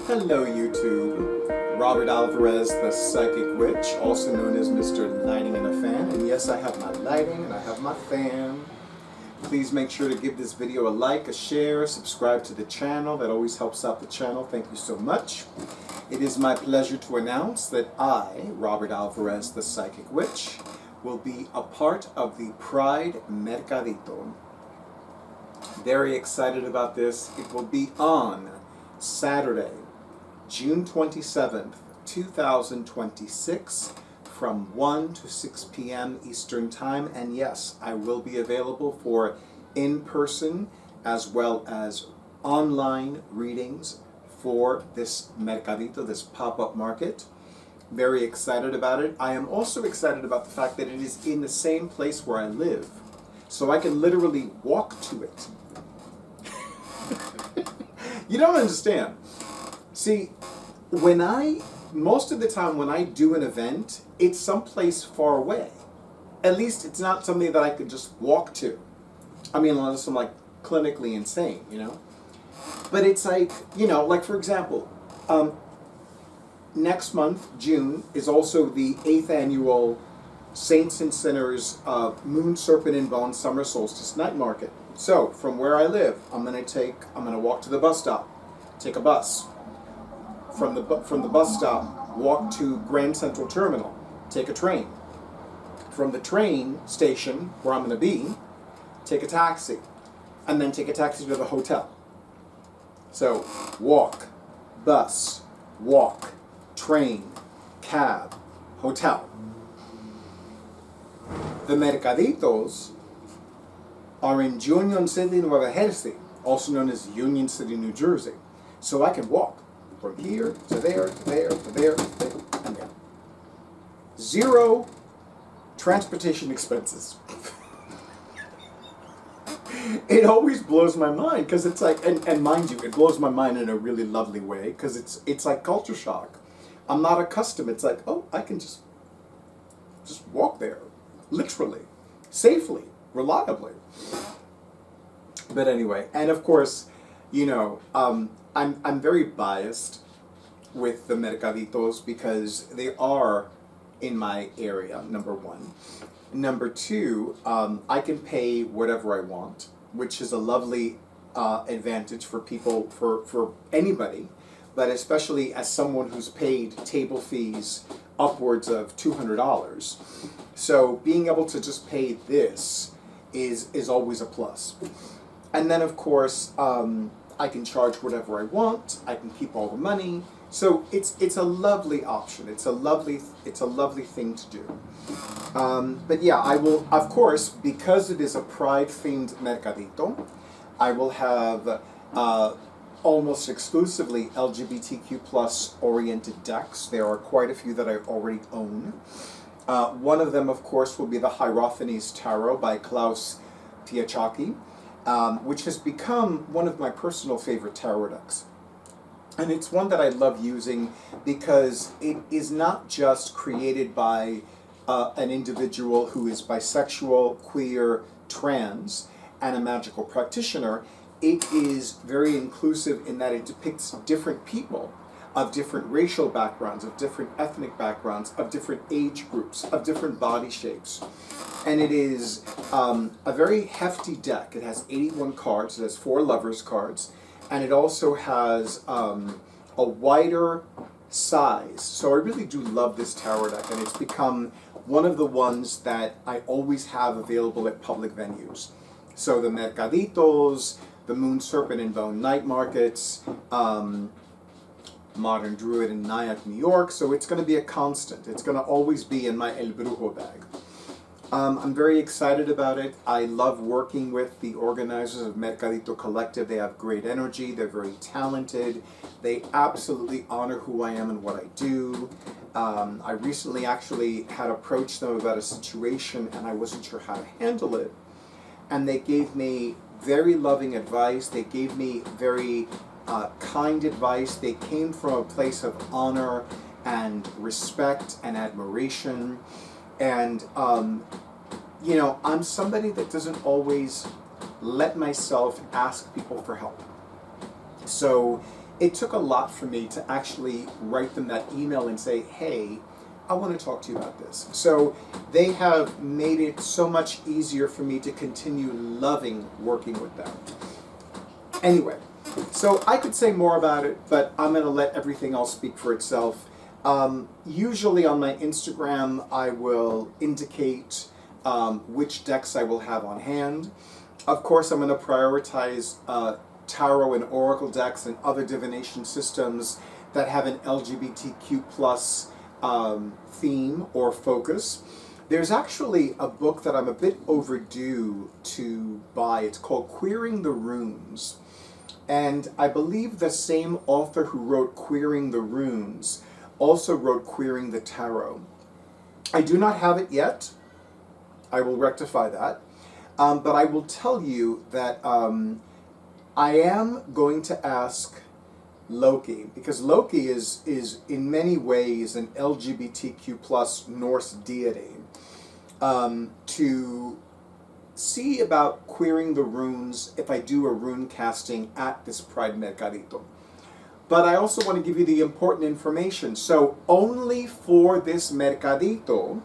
Hello YouTube, Robert Alvarez, the Psychic Witch, also known as Mr. Lighting and a Fan. And yes, I have my lighting and I have my fan. Please make sure to give this video a like, a share, subscribe to the channel. That always helps out the channel. Thank you so much. It is my pleasure to announce that I, Robert Alvarez, the Psychic Witch, will be a part of the Pride Mercadito. Very excited about this. It will be on Saturday, June 27th, 2026, from 1 to 6 p.m. Eastern Time. And yes, I will be available for in-person as well as online readings for this Mercadito, this pop-up market. Very excited about it. I am also excited about the fact that it is in the same place where I live. So I can literally walk to it. You don't understand. See, most of the time when I do an event, it's someplace far away. At least it's not something that I could just walk to. I mean, unless I'm like clinically insane, you know? But it's like, you know, like for example, next month, June, is also the 8th annual Saints and Sinners Moon, Serpent, and Bone Summer Solstice Night Market. So, from where I live, I'm gonna walk to the bus stop, take a bus. From the bus stop, walk to Grand Central Terminal, take a train. From the train station, where I'm gonna be, take a taxi, and then take a taxi to the hotel. So, walk, bus, walk, train, cab, hotel. The Mercaditos are in Union City, Nueva Jersey, also known as Union City, New Jersey. So I can walk from here to there, to there, to there, to there, and there. Zero transportation expenses. It always blows my mind because it's like, and mind you, it blows my mind in a really lovely way because it's like culture shock. I'm not accustomed. It's like, oh, I can just walk there, literally, safely, reliably. But anyway, and of course, you know, I'm very biased with the Mercaditos because they are in my area, number one. Number two, I can pay whatever I want, which is a lovely advantage for people, for anybody, but especially as someone who's paid table fees upwards of $200. So being able to just pay this is always a plus. And then of course, I can charge whatever I want. I can keep all the money. So it's a lovely option. It's a lovely thing to do. But yeah, I will, of course, because it is a Pride-themed Mercadito, I will have almost exclusively LGBTQ plus oriented decks. There are quite a few that I already own. One of them, of course, will be the Hierophanies Tarot by Klaus Piachaki, which has become one of my personal favorite tarot decks. And it's one that I love using because it is not just created by an individual who is bisexual, queer, trans, and a magical practitioner. It is very inclusive in that it depicts different people of different racial backgrounds, of different ethnic backgrounds, of different age groups, of different body shapes. And it is a very hefty deck. It has 81 cards. It has 4 lovers cards. And it also has a wider size. So I really do love this tarot deck. And it's become one of the ones that I always have available at public venues. So the Mercaditos, the Moon, Serpent, and Bone night markets, Modern Druid in Nyack, New York. So it's going to be a constant. It's going to always be in my El Brujo bag. I'm very excited about it. I love working with the organizers of Mercadito Collective. They have great energy. They're very talented. They absolutely honor who I am and what I do. I recently actually had approached them about a situation and I wasn't sure how to handle it. And they gave me very loving advice. They gave me very kind advice. They came from a place of honor and respect and admiration. And, you know, I'm somebody that doesn't always let myself ask people for help. So it took a lot for me to actually write them that email and say, hey, I want to talk to you about this. So they have made it so much easier for me to continue loving working with them. Anyway, so I could say more about it, but I'm going to let everything else speak for itself. Usually on my Instagram, I will indicate which decks I will have on hand. Of course, I'm going to prioritize tarot and oracle decks and other divination systems that have an LGBTQ plus theme or focus. There's actually a book that I'm a bit overdue to buy. It's called Queering the Runes. And I believe the same author who wrote Queering the Runes also wrote Queering the Tarot. I do not have it yet. I will rectify that. But I will tell you that I am going to ask Loki, because Loki is in many ways an LGBTQ plus Norse deity, to see about queering the runes if I do a rune casting at this Pride Mercadito. But I also want to give you the important information. So only for this Mercadito,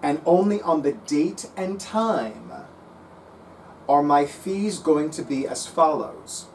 and only on the date and time, are my fees going to be as follows.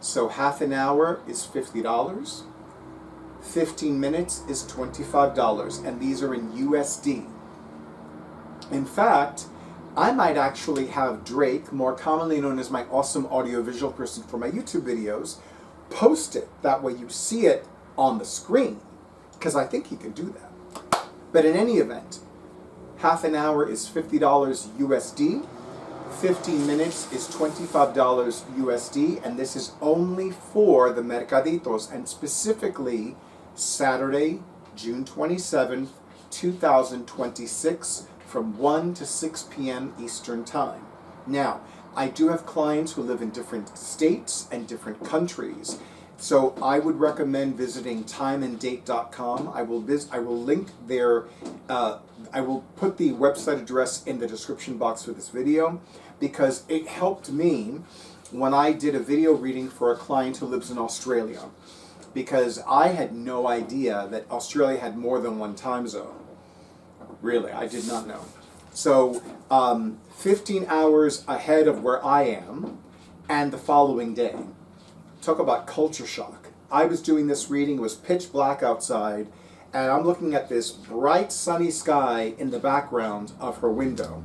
So half an hour is $50, 15 minutes is $25, and these are in USD. In fact, I might actually have Drake, more commonly known as my awesome audiovisual person for my YouTube videos, post it. That way you see it on the screen, because I think he can do that. But in any event, half an hour is $50 USD, 15 minutes is $25 USD, and this is only for the Mercaditos, and specifically Saturday, June 27th, 2026, from 1 to 6 p.m. Eastern Time. Now, I do have clients who live in different states and different countries, so I would recommend visiting timeanddate.com. I will link their, I will put the website address in the description box for this video, because it helped me when I did a video reading for a client who lives in Australia, because I had no idea that Australia had more than one time zone. Really, I did not know. So 15 hours ahead of where I am, and the following day. Talk about culture shock. I was doing this reading, it was pitch black outside, and I'm looking at this bright sunny sky in the background of her window.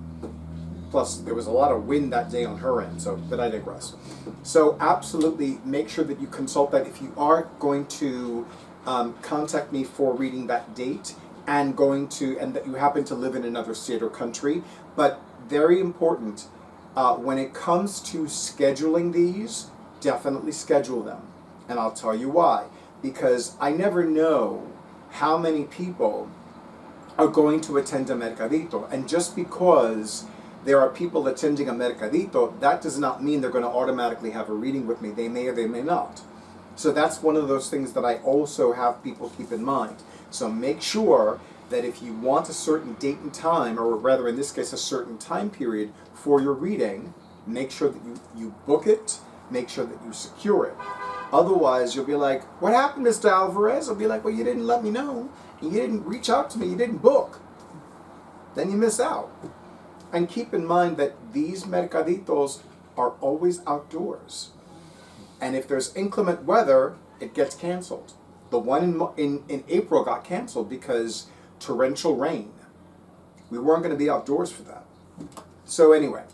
Plus, there was a lot of wind that day on her end, but I digress. So absolutely make sure that you consult that if you are going to contact me for reading that date, and that you happen to live in another state or country. But very important, when it comes to scheduling these, definitely schedule them. And I'll tell you why. Because I never know how many people are going to attend a Mercadito. And just because there are people attending a Mercadito, that does not mean they're going to automatically have a reading with me. They may or they may not. So that's one of those things that I also have people keep in mind. So make sure that if you want a certain date and time, or rather in this case a certain time period for your reading, make sure that you book it, make sure that you secure it. Otherwise you'll be like, what happened, Mr. Alvarez? I'll be like, well, you didn't let me know, you didn't reach out to me, you didn't book. Then you miss out. And keep in mind that these Mercaditos are always outdoors. And if there's inclement weather, it gets canceled. The one in April got canceled because torrential rain. We weren't going to be outdoors for that. So anyway,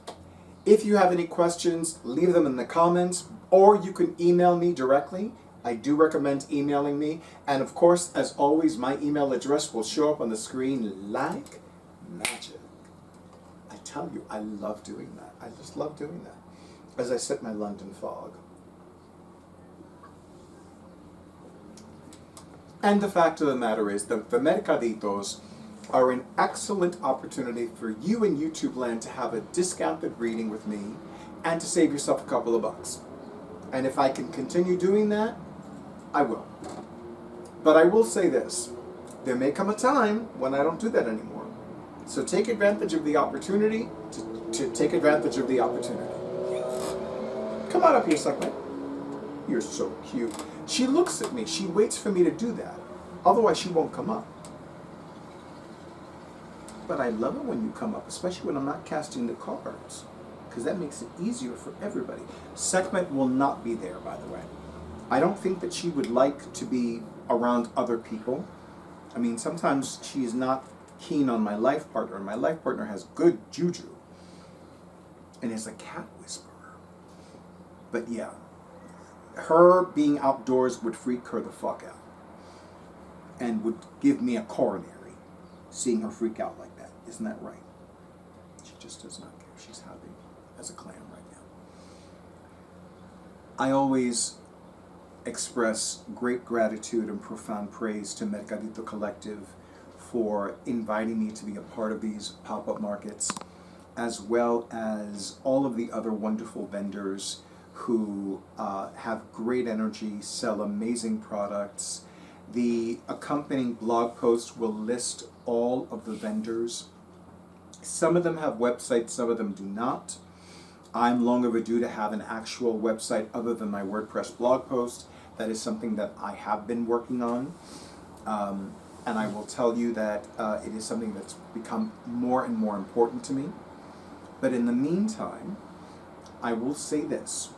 if you have any questions, leave them in the comments, or you can email me directly. I do recommend emailing me. And of course, as always, my email address will show up on the screen like magic. I tell you, I love doing that. I just love doing that as I sip my London fog. And the fact of the matter is that the Mercaditos are an excellent opportunity for you in YouTube land to have a discounted reading with me and to save yourself a couple of bucks. And if I can continue doing that, I will. But I will say this, there may come a time when I don't do that anymore. So take advantage of the opportunity to take advantage of the opportunity. Come on up here, suckling. You're so cute. She looks at me. She waits for me to do that. Otherwise, she won't come up. But I love it when you come up, especially when I'm not casting the cards, because that makes it easier for everybody. Sekhmet will not be there, by the way. I don't think that she would like to be around other people. I mean, sometimes she is not keen on my life partner, and my life partner has good juju and is a cat whisperer. But yeah, her being outdoors would freak her the fuck out and would give me a coronary seeing her freak out like that. Isn't that right? She just does not care. She's happy as a clam right now. I always express great gratitude and profound praise to Mercadito Collective for inviting me to be a part of these pop-up markets, as well as all of the other wonderful vendors who have great energy, sell amazing products. The accompanying blog post will list all of the vendors. Some of them have websites, some of them do not. I'm long overdue to have an actual website other than my WordPress blog post. That is something that I have been working on. And I will tell you that it is something that's become more and more important to me. But in the meantime, I will say this.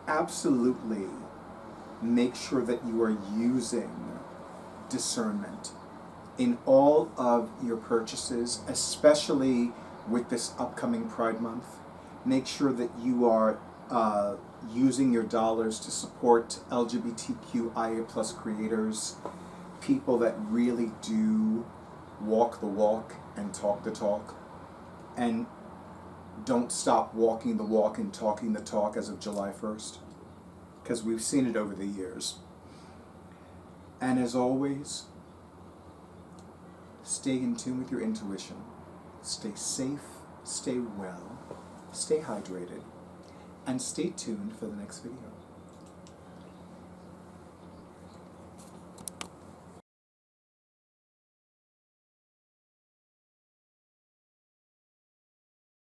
Absolutely make sure that you are using discernment in all of your purchases, especially with this upcoming Pride Month. Make sure that you are using your dollars to support LGBTQIA+ creators, people that really do walk the walk and talk the talk, and don't stop walking the walk and talking the talk as of July 1st, because we've seen it over the years. And as always, stay in tune with your intuition, stay safe, stay well, stay hydrated, and stay tuned for the next video.